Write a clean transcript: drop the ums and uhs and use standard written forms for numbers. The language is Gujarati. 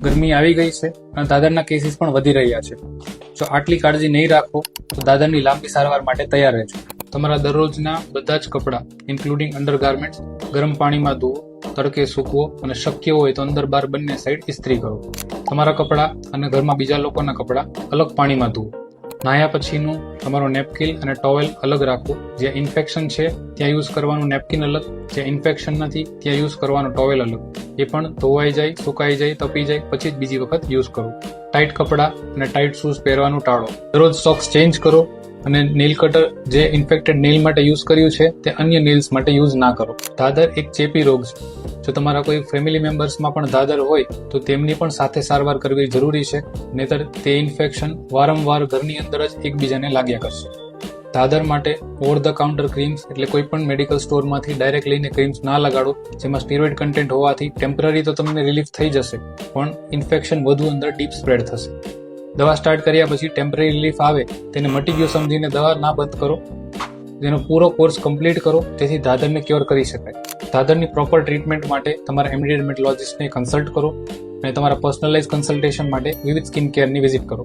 ગરમી આવી ગઈ છે અને દાદરના કેસીસ પણ વધી રહ્યા છે. જો આટલી કાળજી નહીં રાખો તો દાદરની લાંબી સારવાર માટે તૈયાર રહેજો. તમારા દરરોજના બધા જ કપડાં ઇન્ક્લુડિંગ અંડરગાર્મેન્ટ્સ ગરમ પાણીમાં ધોવો, તડકે સૂકવો અને શક્ય હોય તો અંદર બહાર બંને સાઈડ ઇસ્ત્રી કરો. તમારા કપડાં અને ઘરમાં બીજા લોકોના કપડાં અલગ પાણીમાં ધોવો. નાહ્યા પછીનું તમારો નેપકિન અને ટોવેલ અલગ રાખો. જ્યાં ઇન્ફેક્શન છે ત્યાં યુઝ કરવાનું નેપકિન અલગ, જ્યાં ઇન્ફેક્શન નથી ત્યાં યુઝ કરવાનો ટોવેલ અલગ. એ પણ ધોવાઈ જાય, સુકાઈ જાય, તપી જાય પછી જ બીજી વખત યુઝ કરો. ટાઈટ કપડાં અને ટાઈટ શૂઝ પહેરવાનું ટાળો. દરરોજ સોક્સ ચેન્જ કરો અને નેલ કટર જે ઇન્ફેક્ટેડ નેલ માટે યુઝ કર્યું છે તે અન્ય નેલ્સ માટે યુઝ ના કરો. દાદર એક ચેપી રોગ છે. જો તમારા કોઈ ફેમિલી મેમ્બર્સમાં પણ દાદર હોય તો તેમની પણ સાથે સારવાર કરવી જરૂરી છે, નહીતર તે ઇન્ફેક્શન વારંવાર ઘરની અંદર જ એકબીજાને લાગ્યા કરશે. દાદર માટે ઓવર ધ કાઉન્ટર ક્રીમ્સ એટલે કોઈ પણ મેડિકલ સ્ટોરમાંથી ડાયરેક્ટ લઈને ક્રીમ્સ ના લગાડો, જેમાં સ્ટીરોઇડ કન્ટેન્ટ હોવાથી ટેમ્પરરી તો તમને રિલીફ થઈ જશે પણ ઇન્ફેક્શન વધુ અંદર ડીપ સ્પ્રેડ થશે. દવા સ્ટાર્ટ કર્યા પછી ટેમ્પરરી રિલીફ આવે તેને મટી ગયો સમજીને દવા ના બંધ કરો. જેનો પૂરો કોર્સ કમ્પ્લીટ કરો જેથી દાદરને ક્યોર કરી શકાય. દાદરની પ્રોપર ટ્રીટમેન્ટ માટે તમારા એમડી ડર્મેટોલોજિસ્ટને કન્સલ્ટ કરો અને તમારા પર્સનલાઇઝ કન્સલ્ટેશન માટે વિવિધ સ્કિન કેરની વિઝિટ કરો.